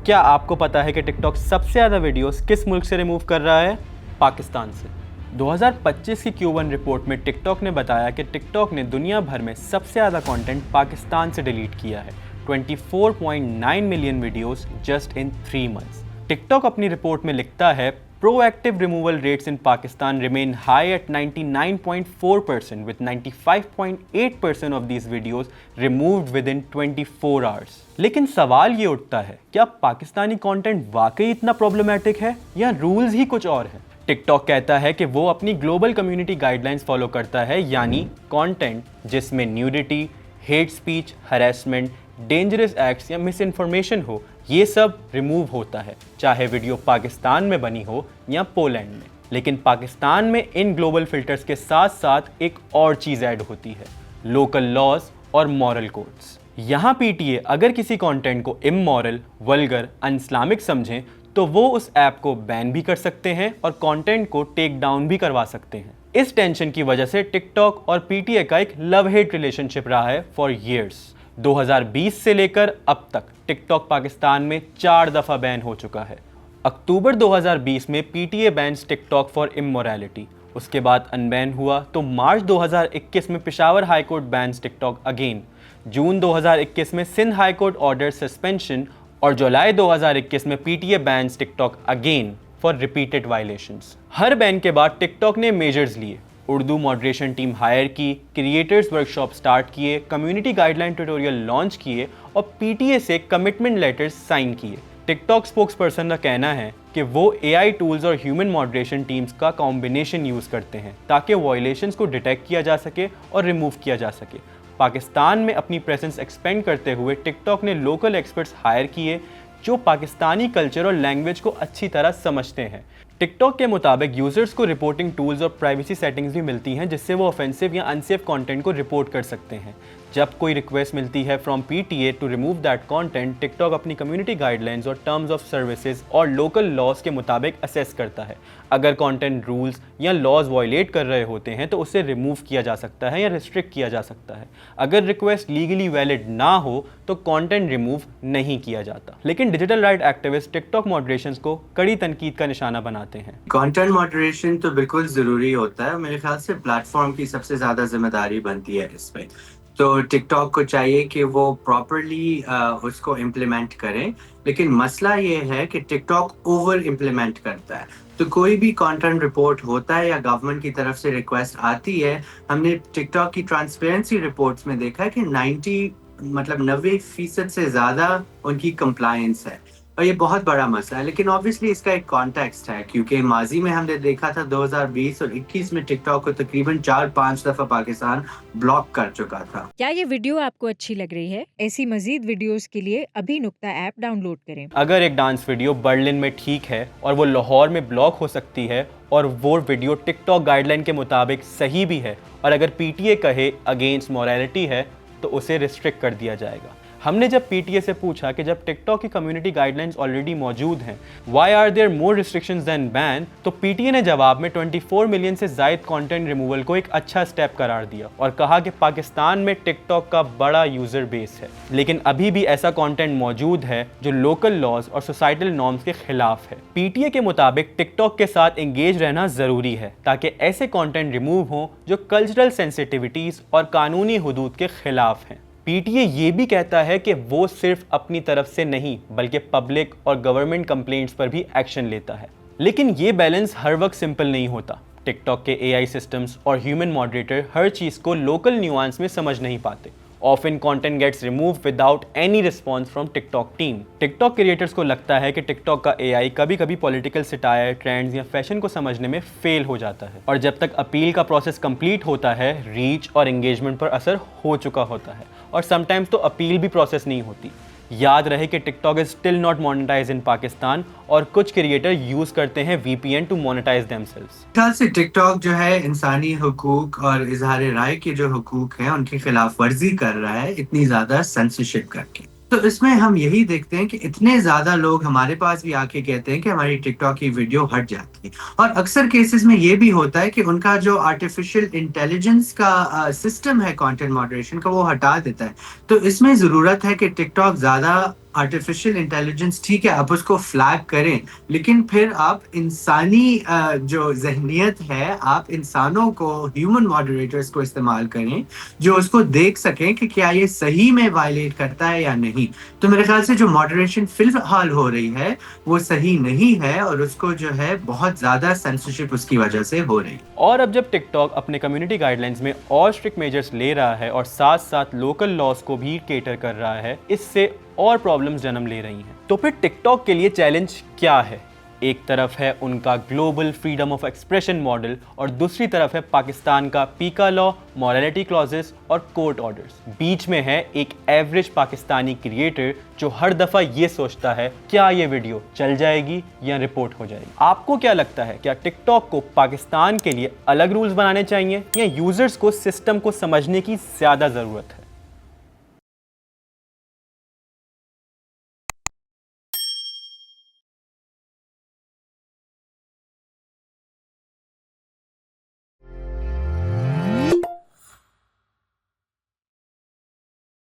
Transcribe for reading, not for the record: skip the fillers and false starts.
क्या आपको पता है कि टिकटॉक सबसे ज़्यादा वीडियोस किस मुल्क से रिमूव कर रहा है? पाकिस्तान से। 2025 की Q1 रिपोर्ट में टिकटॉक ने बताया कि टिकटॉक ने दुनिया भर में सबसे ज़्यादा कंटेंट पाकिस्तान से डिलीट किया है, 24.9 million videos just in 3 months. TikTok अपनी रिपोर्ट में लिखता है, proactive removal rates in Pakistan remain high at 99.4%, with 95.8% of these videos removed within 24 hours. लेकिन सवाल ये उठता है, क्या पाकिस्तानी कंटेंट वाकई इतना प्रॉब्लमैटिक है या रूल्स ही कुछ और है? टिकटॉक कहता है कि वो अपनी ग्लोबल कम्युनिटी गाइडलाइंस फॉलो करता है, यानी कंटेंट जिसमें nudity, hate speech, harassment, dangerous acts या मिस इन्फॉर्मेशन हो, ये सब रिमूव होता है, चाहे वीडियो पाकिस्तान में बनी हो या पोलैंड में। लेकिन पाकिस्तान में इन ग्लोबल फिल्टर्स के साथ साथ एक और चीज़ ऐड होती है, लोकल लॉज और मॉरल कोड्स। यहाँ पीटीए अगर किसी कंटेंट को इमोरल, वल्गर, अनइस्लामिक समझें तो वो उस ऐप को बैन भी कर सकते हैं और कंटेंट को टेक डाउन भी करवा सकते हैं। इस टेंशन की वजह से टिकटॉक और पीटीए का एक लव हेट रिलेशनशिप रहा है फॉर ईयर्स। 2020 से लेकर अब तक टिकटॉक पाकिस्तान में 4 दफ़ा बैन हो चुका है। अक्टूबर 2020 में PTA bans TikTok for immorality, उसके बाद अनबैन हुआ तो मार्च 2021 में Peshawar High Court bans TikTok again, जून 2021 में Sindh High Court order suspension और जुलाई 2021 में PTA bans TikTok again for repeated violations. हर बैन के बाद टिकटॉक ने मेजर्स लिए, उर्दू मॉडरेशन टीम हायर की, क्रिएटर्स वर्कशॉप स्टार्ट किए, कम्युनिटी गाइडलाइन ट्यूटोरियल लॉन्च किए और पीटीए से कमिटमेंट लेटर्स साइन किए। टिकटॉक स्पोक्सपर्सन का कहना है कि वो एआई टूल्स और ह्यूमन मॉडरेशन टीम्स का कॉम्बिनेशन यूज़ करते हैं ताकि वायलेशंस को डिटेक्ट किया जा सके और रिमूव किया जा सके। पाकिस्तान में अपनी प्रेजेंस एक्सपेंड करते हुए टिकटॉक ने लोकल एक्सपर्ट्स हायर किए जो पाकिस्तानी कल्चर और लैंग्वेज को अच्छी तरह समझते हैं। टिकटॉक के मुताबिक यूजर्स को रिपोर्टिंग टूल्स और प्राइवेसी सेटिंग्स भी मिलती हैं जिससे वो ऑफेंसिव या अनसेफ कंटेंट को रिपोर्ट कर सकते हैं। जब कोई रिक्वेस्ट मिलती है from PTA to remove that content, TikTok अपनी कम्युनिटी गाइडलाइंस और टर्म्स ऑफ सर्विसेज और लोकल लॉज के मुताबिक असेस करता है। अगर कंटेंट रूल्स या लॉज वायलेट कर रहे होते हैं तो उसे रिमूव किया जा सकता है या रिस्ट्रिक्ट किया जा सकता है। अगर रिक्वेस्ट लीगली वैलिड ना हो तो कंटेंट रिमूव नहीं किया जाता। लेकिन digital right activist TikTok moderation को कड़ी तनकीद का निशाना बनाते हैं। कंटेंट मॉडरेशन तो बिल्कुल जरूरी होता है, मेरे ख्याल से प्लेटफॉर्म की सबसे ज्यादा जिम्मेदारी बनती है इस पे। तो टिकटॉक को चाहिए कि वो प्रॉपरली उसको इम्प्लीमेंट करें, लेकिन मसला ये है कि टिकटॉक ओवर इम्प्लीमेंट करता है। तो कोई भी कंटेंट रिपोर्ट होता है या गवर्नमेंट की तरफ से रिक्वेस्ट आती है, हमने टिकटॉक की ट्रांसपेरेंसी रिपोर्ट्स में देखा है कि 90% से ज्यादा उनकी कंप्लायंस है और ये बहुत बड़ा मसला है। लेकिन ऑब्वियसली इसका एक कॉन्टेक्स्ट है, क्योंकि माजी में हमने देखा था 2020 और 21 में टिकटॉक को तकरीबन 4-5 दफा पाकिस्तान ब्लॉक कर चुका था। क्या ये वीडियो आपको अच्छी लग रही है? ऐसी मजीद वीडियोस के लिए अभी नुक्ता ऐप डाउनलोड करें। अगर एक डांस वीडियो बर्लिन में ठीक है और वो लाहौर में ब्लॉक हो सकती है और वो वीडियो टिकटॉक गाइडलाइन के मुताबिक सही भी है और अगर पीटीए कहे अगेंस्ट मोरालिटी है तो उसे रिस्ट्रिक्ट कर दिया जाएगा। हमने जब पीटीए से पूछा कि जब टिकटॉक की कम्युनिटी गाइडलाइंस ऑलरेडी मौजूद हैं, why are there more restrictions then ban, तो पीटीए ने जवाब में 24 मिलियन से ज़ायद कंटेंट रिमूवल को एक अच्छा स्टेप करार दिया और कहा कि पाकिस्तान में टिकटॉक का बड़ा यूज़र बेस है, लेकिन अभी भी ऐसा कंटेंट मौजूद है जो लोकल लॉज और सोसाइटल नॉर्म्स के खिलाफ है। पीटीए के मुताबिक टिकटॉक के साथ एंगेज रहना ज़रूरी है ताकि ऐसे कंटेंट रिमूव हों जो कल्चरल सेंसिटिविटीज़ और कानूनी हुदूद के खिलाफ हैं। पीटीए ये भी कहता है कि वो सिर्फ अपनी तरफ से नहीं बल्कि पब्लिक और गवर्नमेंट कंप्लेंट्स पर भी एक्शन लेता है। लेकिन ये बैलेंस हर वक्त सिंपल नहीं होता। टिकटॉक के एआई सिस्टम्स और ह्यूमन मॉडरेटर हर चीज़ को लोकल न्यूआंस में समझ नहीं पाते। Often content gets removed without any response from TikTok team. TikTok creators को लगता है कि TikTok का AI कभी कभी पॉलिटिकल सटायर, ट्रेंड्स या फैशन को समझने में फेल हो जाता है और जब तक अपील का प्रोसेस कंप्लीट होता है, रीच और एंगेजमेंट पर असर हो चुका होता है और समटाइम्स तो अपील भी प्रोसेस नहीं होती। याद रहे कि TikTok is still not monetise in Pakistan और कुछ क्रिएटर यूज करते हैं वीपीएन टू मोनेटाइज देमसेल्व्स। ख्याल से टिकटॉक जो है इंसानी हुकूक और इजहार राय के जो हुकूक हैं उनकी खिलाफ वर्जी कर रहा है इतनी ज्यादा सेंसरशिप करके। तो इसमें हम यही देखते हैं कि इतने ज्यादा लोग हमारे पास भी आके कहते हैं कि हमारी टिकटॉक की वीडियो हट जाती है और अक्सर केसेस में ये भी होता है कि उनका जो आर्टिफिशियल इंटेलिजेंस का सिस्टम है कंटेंट मॉडरेशन का वो हटा देता है। तो इसमें जरूरत है कि टिकटॉक ज्यादा आर्टिफिशियल इंटेलिजेंस ठीक है, आप उसको फ्लैग करें, लेकिन फिर आप इंसानी जो ज़हनियत है, आप इंसानों को, ह्यूमन मॉडरेटर्स को इस्तेमाल करें, जो उसको देख सकें कि क्या ये सही में वायलेट करता है या नहीं। तो मेरे ख़्याल से जो मॉडरेशन फ़िलहाल हो रही है, वो सही नहीं है और उसको जो है बहुत ज़्यादा सेंसरशिप उसकी वजह से हो रही है। और अब जब टिकटॉक अपने कम्युनिटी गाइडलाइंस में और स्ट्रिक्ट मेजर्स ले रहा है और साथ साथ लोकल लॉज को भी केटर कर रहा है, इससे और प्रॉब्लम्स जन्म ले रही हैं। तो फिर टिकटॉक के लिए चैलेंज क्या है? एक तरफ है उनका global freedom of expression model और दूसरी तरफ है पाकिस्तान का पीका लॉ, मॉरलिटी क्लॉजेस और कोर्ट ऑर्डर्स। बीच में है एक एवरेज पाकिस्तानी क्रिएटर जो हर दफा ये सोचता है क्या ये वीडियो चल जाएगी या रिपोर्ट हो जाएगी। आपको क्या लगता है, क्या टिकटॉक को पाकिस्तान के लिए अलग रूल्स बनाने चाहिए या यूजर्स को सिस्टम को समझने की ज्यादा जरूरत है?